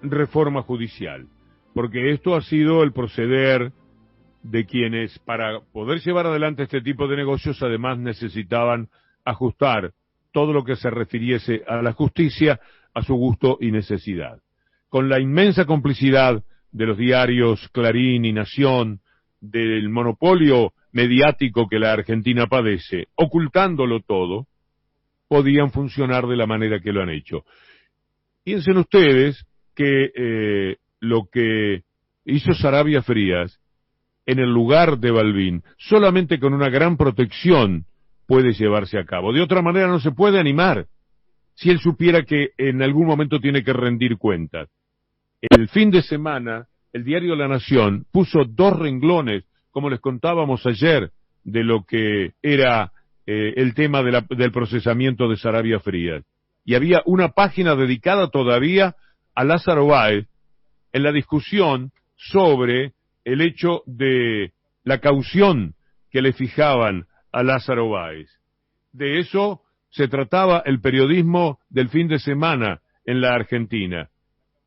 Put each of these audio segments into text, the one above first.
reforma judicial, porque esto ha sido el proceder de quienes, para poder llevar adelante este tipo de negocios, además necesitaban ajustar todo lo que se refiriese a la justicia a su gusto y necesidad. Con la inmensa complicidad de los diarios Clarín y Nación, del monopolio mediático que la Argentina padece, ocultándolo todo, podían funcionar de la manera que lo han hecho. Piensen ustedes que lo que hizo Saravia Frías en el lugar de Balbín, solamente con una gran protección puede llevarse a cabo. De otra manera no se puede animar si él supiera que en algún momento tiene que rendir cuentas. El fin de semana, el diario La Nación puso 2 renglones, como les contábamos ayer, de lo que era el tema del procesamiento de Saravia Frías. Y había una página dedicada todavía a Lázaro Báez en la discusión sobre el hecho de la caución que le fijaban a Lázaro Báez. De eso se trataba el periodismo del fin de semana en la Argentina.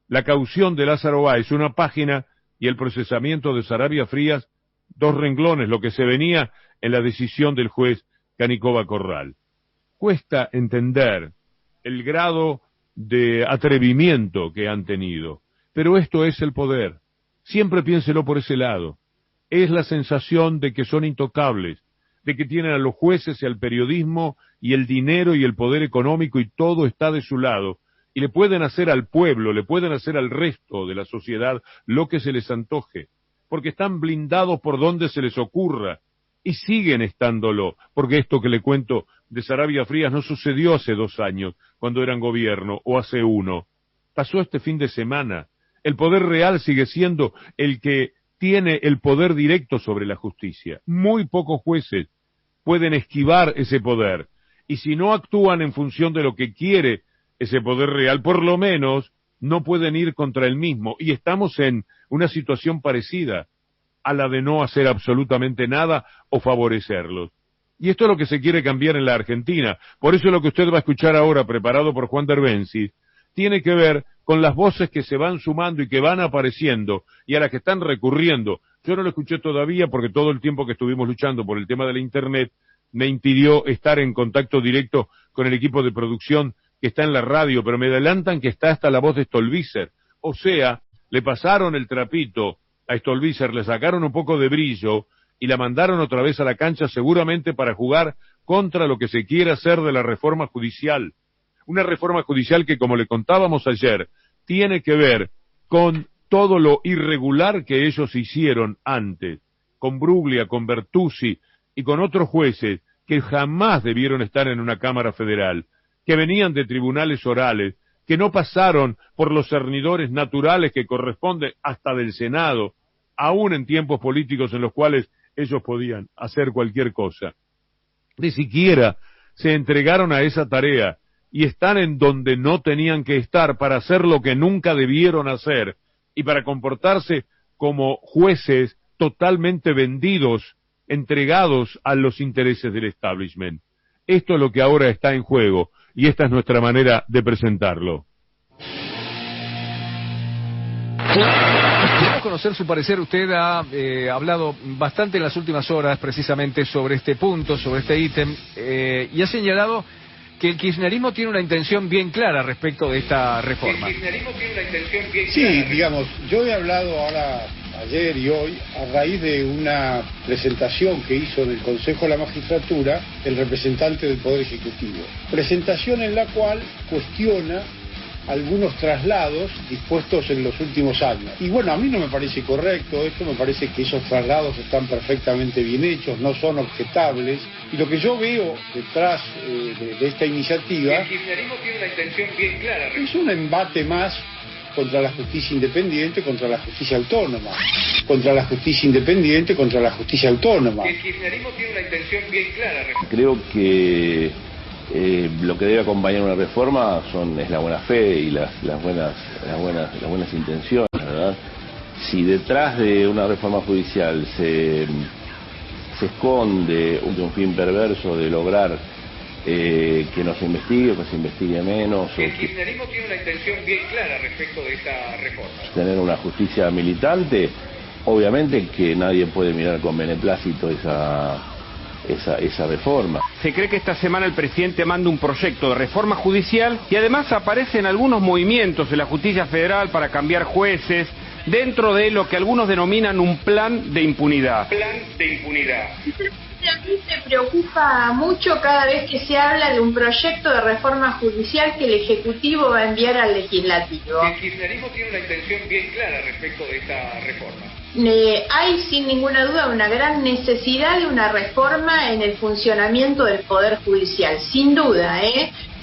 La caución de Lázaro Báez, una página, y el procesamiento de Saravia Frías, 2 renglones, lo que se venía en la decisión del juez Canicova Corral. Cuesta entender el grado de atrevimiento que han tenido, pero esto es el poder. Siempre piénselo por ese lado. Es la sensación de que son intocables, de que tienen a los jueces y al periodismo y el dinero y el poder económico y todo está de su lado, y le pueden hacer al pueblo, le pueden hacer al resto de la sociedad lo que se les antoje, porque están blindados por donde se les ocurra, y siguen estándolo, porque esto que le cuento de Saravia Frías no sucedió hace 2 años, cuando eran gobierno, o hace 1. Pasó este fin de semana. El poder real sigue siendo el que tiene el poder directo sobre la justicia. Muy pocos jueces pueden esquivar ese poder, y si no actúan en función de lo que quiere ese poder real, por lo menos no pueden ir contra el mismo, y estamos en una situación parecida a la de no hacer absolutamente nada o favorecerlos. Y esto es lo que se quiere cambiar en la Argentina. Por eso lo que usted va a escuchar ahora, preparado por Juan Derbensi, tiene que ver con las voces que se van sumando y que van apareciendo y a las que están recurriendo. Yo no lo escuché todavía porque todo el tiempo que estuvimos luchando por el tema de la Internet me impidió estar en contacto directo con el equipo de producción que está en la radio, pero me adelantan que está hasta la voz de Stolbizer. O sea, le pasaron el trapito a Stolbizer, le sacaron un poco de brillo y la mandaron otra vez a la cancha seguramente para jugar contra lo que se quiere hacer de la reforma judicial. Una reforma judicial que, como le contábamos ayer, tiene que ver con todo lo irregular que ellos hicieron antes, con Bruglia, con Bertuzzi y con otros jueces que jamás debieron estar en una Cámara Federal, que venían de tribunales orales, que no pasaron por los cernidores naturales que corresponden hasta del Senado, aún en tiempos políticos en los cuales ellos podían hacer cualquier cosa. Ni siquiera se entregaron a esa tarea y están en donde no tenían que estar para hacer lo que nunca debieron hacer y para comportarse como jueces totalmente vendidos, entregados a los intereses del establishment. Esto es lo que ahora está en juego y esta es nuestra manera de presentarlo. Queremos conocer su parecer. Usted ha hablado bastante en las últimas horas precisamente sobre este punto, sobre este ítem, y ha señalado que el kirchnerismo tiene una intención bien clara respecto de esta reforma. Sí, digamos, yo he hablado ahora, ayer y hoy, a raíz de una presentación que hizo en el Consejo de la Magistratura el representante del Poder Ejecutivo. Presentación en la cual cuestiona algunos traslados dispuestos en los últimos años. Y bueno, a mí no me parece correcto esto, me parece que esos traslados están perfectamente bien hechos, no son objetables. Y lo que yo veo detrás de esta iniciativa... El kirchnerismo tiene una intención bien clara. Es un embate más contra la justicia independiente, contra la justicia autónoma. Contra la justicia independiente, contra la justicia autónoma. El kirchnerismo tiene una intención bien clara. Creo que lo que debe acompañar una reforma es la buena fe y las buenas intenciones, ¿verdad? Si detrás de una reforma judicial se esconde un fin perverso de lograr que no se investigue o que se investigue menos. El kirchnerismo tiene una intención bien clara respecto de esta reforma. Tener una justicia militante, obviamente que nadie puede mirar con beneplácito esa reforma. Se cree que esta semana el presidente manda un proyecto de reforma judicial y además aparecen algunos movimientos en la justicia federal para cambiar jueces dentro de lo que algunos denominan un plan de impunidad. Plan de impunidad. A mí me preocupa mucho cada vez que se habla de un proyecto de reforma judicial que el Ejecutivo va a enviar al Legislativo. El kirchnerismo tiene una intención bien clara respecto de esta reforma. Hay sin ninguna duda una gran necesidad de una reforma en el funcionamiento del Poder Judicial, sin duda,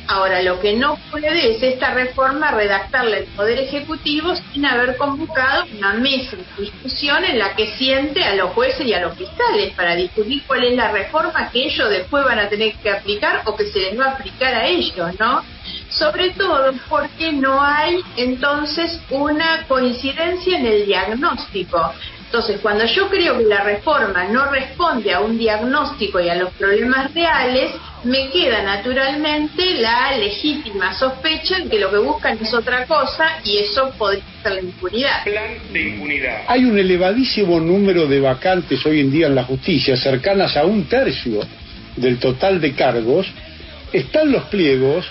Ahora, lo que no puede es esta reforma redactarle al Poder Ejecutivo sin haber convocado una mesa de discusión en la que siente a los jueces y a los fiscales para discutir cuál es la reforma que ellos después van a tener que aplicar o que se les va a aplicar a ellos, ¿no? Sobre todo porque no hay entonces una coincidencia en el diagnóstico. Entonces, cuando yo creo que la reforma no responde a un diagnóstico y a los problemas reales, me queda naturalmente la legítima sospecha de que lo que buscan es otra cosa y eso podría ser la impunidad. Plan de impunidad. Hay un elevadísimo número de vacantes hoy en día en la justicia, cercanas a 1/3 del total de cargos. Están los pliegos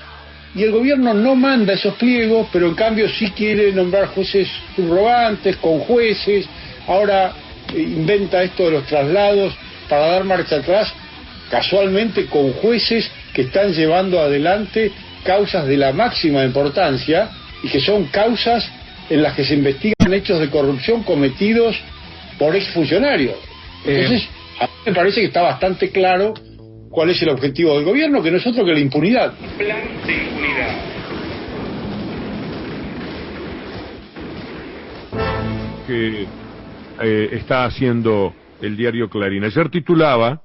y el gobierno no manda esos pliegos, pero en cambio sí quiere nombrar jueces subrogantes, con jueces. Ahora inventa esto de los traslados para dar marcha atrás, casualmente con jueces que están llevando adelante causas de la máxima importancia y que son causas en las que se investigan hechos de corrupción cometidos por exfuncionarios. Entonces, a mí me parece que está bastante claro cuál es el objetivo del gobierno, que no es otro que la impunidad. Plan de impunidad. Que está haciendo el diario Clarín. Ayer titulaba: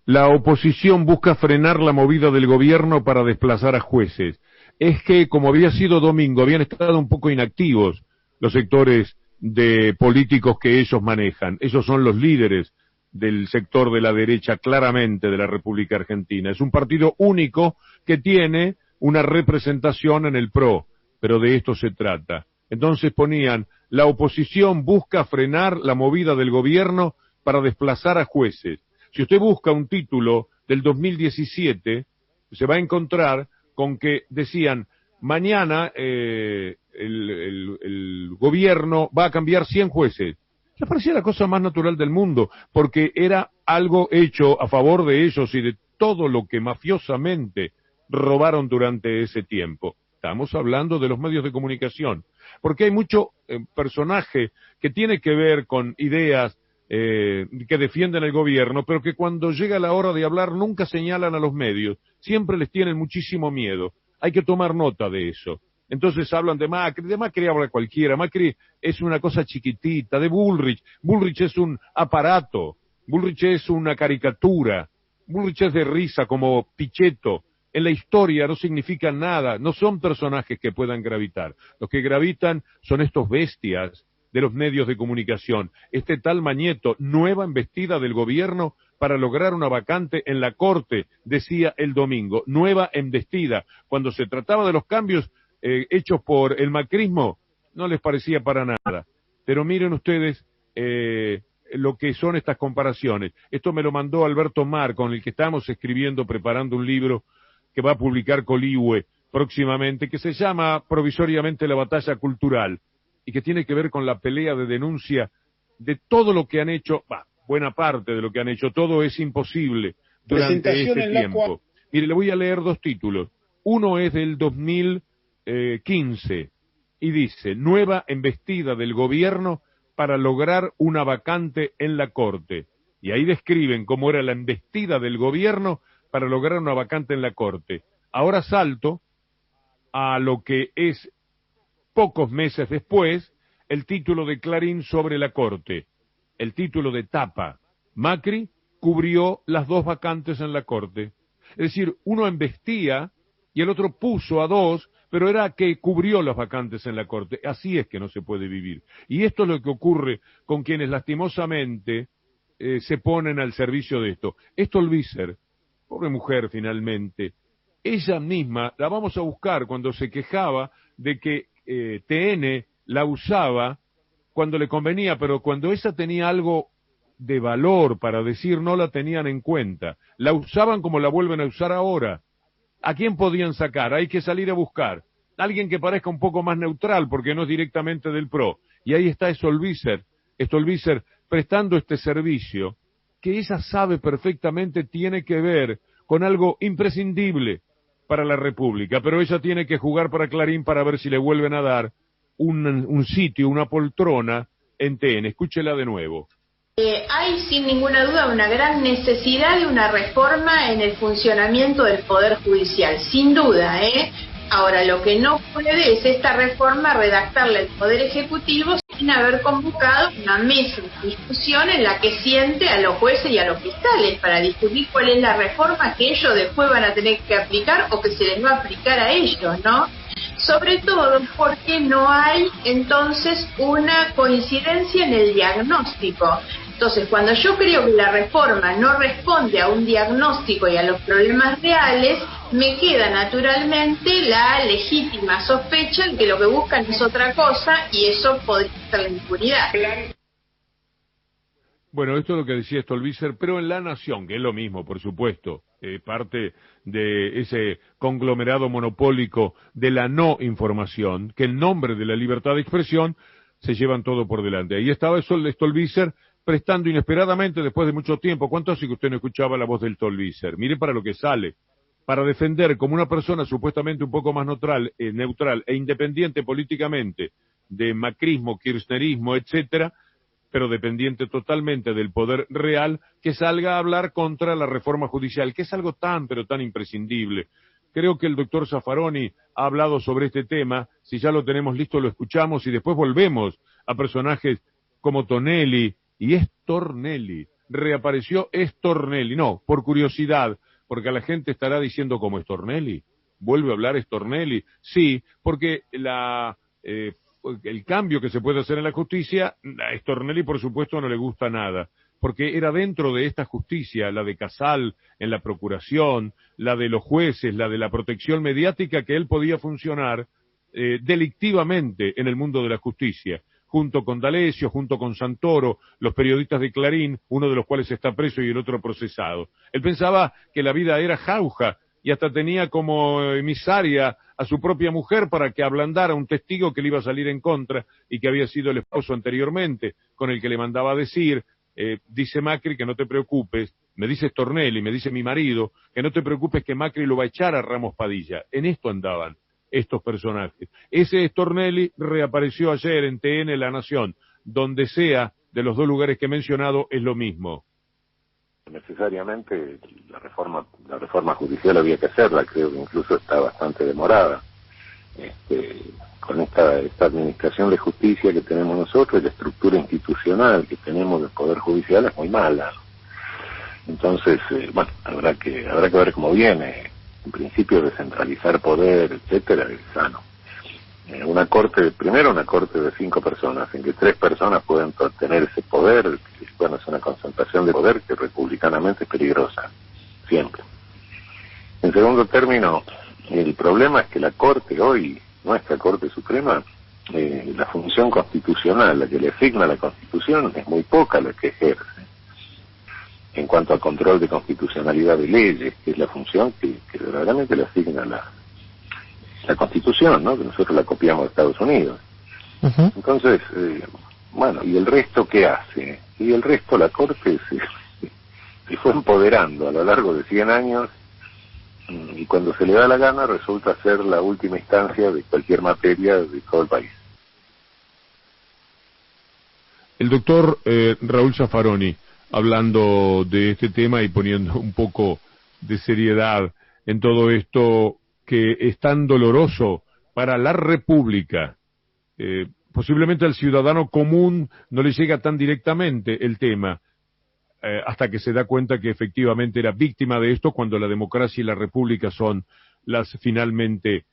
la oposición busca frenar la movida del gobierno para desplazar a jueces. Es que, como había sido domingo, habían estado un poco inactivos los sectores de políticos que ellos manejan. Esos son los líderes del sector de la derecha, claramente, de la República Argentina. Es un partido único que tiene una representación en el PRO, pero de esto se trata. Entonces ponían: la oposición busca frenar la movida del gobierno para desplazar a jueces. Si usted busca un título del 2017, se va a encontrar con que decían: mañana el gobierno va a cambiar 100 jueces. Les parecía la cosa más natural del mundo, porque era algo hecho a favor de ellos y de todo lo que mafiosamente robaron durante ese tiempo. Estamos hablando de los medios de comunicación, porque hay mucho personaje que tiene que ver con ideas que defienden el gobierno, pero que cuando llega la hora de hablar nunca señalan a los medios, siempre les tienen muchísimo miedo. Hay que tomar nota de eso. Entonces hablan de Macri habla cualquiera, Macri es una cosa chiquitita, de Bullrich es un aparato, Bullrich es una caricatura, Bullrich es de risa como Pichetto. En la historia no significan nada, no son personajes que puedan gravitar. Los que gravitan son estos bestias de los medios de comunicación. Este tal Mañeto, nueva embestida del gobierno para lograr una vacante en la Corte, decía el domingo. Nueva embestida. Cuando se trataba de los cambios hechos por el macrismo, no les parecía para nada. Pero miren ustedes lo que son estas comparaciones. Esto me lo mandó Alberto Mar, con el que estamos escribiendo, preparando un libro que va a publicar Coligüe próximamente, que se llama provisoriamente La Batalla Cultural, y que tiene que ver con la pelea de denuncia de todo lo que han hecho, buena parte de lo que han hecho. Todo es imposible durante este tiempo. Mire, le voy a leer dos títulos. Uno es del 2015 y dice: nueva embestida del gobierno para lograr una vacante en la Corte. Y ahí describen cómo era la embestida del gobierno para lograr una vacante en la Corte. Ahora salto a lo que es, pocos meses después, el título de Clarín sobre la Corte. El título de tapa: Macri cubrió las dos vacantes en la Corte. Es decir, uno embestía y el otro puso a dos, pero era que cubrió las vacantes en la Corte. Así es que no se puede vivir. Y esto es lo que ocurre con quienes lastimosamente se ponen al servicio de esto. Stolbizer pobre mujer finalmente, ella misma, la vamos a buscar cuando se quejaba de que TN la usaba cuando le convenía, pero cuando ella tenía algo de valor para decir no la tenían en cuenta, la usaban como la vuelven a usar ahora. ¿A quién podían sacar? Hay que salir a buscar. Alguien que parezca un poco más neutral, porque no es directamente del PRO. Y ahí está Stolbizer prestando este servicio, que ella sabe perfectamente tiene que ver con algo imprescindible para la República, pero ella tiene que jugar para Clarín para ver si le vuelven a dar un sitio, una poltrona en TN. Escúchela de nuevo. Hay sin ninguna duda una gran necesidad de una reforma en el funcionamiento del Poder Judicial, sin duda, ¿eh? Ahora, lo que no puede es esta reforma redactarle al Poder Ejecutivo sin haber convocado una mesa de discusión en la que siente a los jueces y a los fiscales para discutir cuál es la reforma que ellos después van a tener que aplicar o que se les va a aplicar a ellos, ¿no? Sobre todo porque no hay entonces una coincidencia en el diagnóstico. Entonces, cuando yo creo que la reforma no responde a un diagnóstico y a los problemas reales, me queda naturalmente la legítima sospecha de que lo que buscan es otra cosa y eso podría ser la impunidad. Bueno, esto es lo que decía Stolbizer, pero en La Nación, que es lo mismo, por supuesto, parte de ese conglomerado monopólico de la no información, que en nombre de la libertad de expresión se llevan todo por delante. Ahí estaba Stolbizer prestando inesperadamente después de mucho tiempo. ¿Cuánto hace que usted no escuchaba la voz del Stolbizer? Mire para lo que sale. Para defender como una persona supuestamente un poco más neutral e independiente políticamente de macrismo, kirchnerismo, etcétera, pero dependiente totalmente del poder real, que salga a hablar contra la reforma judicial, que es algo tan, pero tan imprescindible. Creo que el doctor Zaffaroni ha hablado sobre este tema. Si ya lo tenemos listo, lo escuchamos y después volvemos a personajes como Tonelli y Stornelli. Reapareció Stornelli, no, por curiosidad, porque a la gente estará diciendo como Stornelli. ¿Vuelve a hablar Stornelli? Sí, porque el cambio que se puede hacer en la justicia, a Stornelli por supuesto no le gusta nada, porque era dentro de esta justicia, la de Casal en la procuración, la de los jueces, la de la protección mediática, que él podía funcionar delictivamente en el mundo de la justicia, junto con D'Alessio, junto con Santoro, los periodistas de Clarín, uno de los cuales está preso y el otro procesado. Él pensaba que la vida era jauja, y hasta tenía como emisaria a su propia mujer para que ablandara un testigo que le iba a salir en contra y que había sido el esposo anteriormente, con el que le mandaba a decir, dice Macri que no te preocupes, me dice Stornelli, me dice mi marido, que no te preocupes que Macri lo va a echar a Ramos Padilla. En esto andaban estos personajes. Ese Stornelli reapareció ayer en TN La Nación, donde sea de los dos lugares que he mencionado es lo mismo. Necesariamente la reforma judicial había que hacerla, creo que incluso está bastante demorada. Con esta administración de justicia que tenemos nosotros y la estructura institucional que tenemos del Poder Judicial es muy mala. Entonces, habrá que ver cómo viene. En principio, descentralizar poder, etcétera, es sano. Una corte de 5 personas, en que 3 personas pueden tener ese poder, es una concentración de poder que republicanamente es peligrosa, siempre. En segundo término, el problema es que la Corte hoy, nuestra Corte Suprema, la función constitucional, la que le asigna la Constitución, es muy poca la que ejerce. En cuanto al control de constitucionalidad de leyes, que es la función que verdaderamente le asigna la Constitución, ¿no? Que nosotros la copiamos de Estados Unidos. Uh-huh. Entonces, ¿y el resto qué hace? Y el resto, la Corte se fue empoderando a lo largo de 100 años y cuando se le da la gana resulta ser la última instancia de cualquier materia de todo el país. El doctor Raúl Zaffaroni, hablando de este tema y poniendo un poco de seriedad en todo esto que es tan doloroso para la República. Posiblemente al ciudadano común no le llega tan directamente el tema, hasta que se da cuenta que efectivamente era víctima de esto cuando la democracia y la República son las finalmente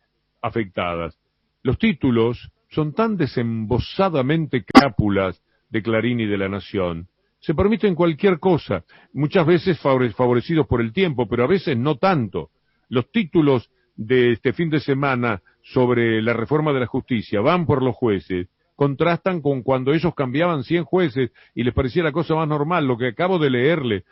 afectadas. Los títulos son tan desembosadamente crápulas de Clarín y de La Nación, se permiten cualquier cosa, muchas veces favorecidos por el tiempo, pero a veces no tanto. Los títulos de este fin de semana sobre la reforma de la justicia van por los jueces, contrastan con cuando ellos cambiaban 100 jueces y les parecía la cosa más normal, lo que acabo de leerle.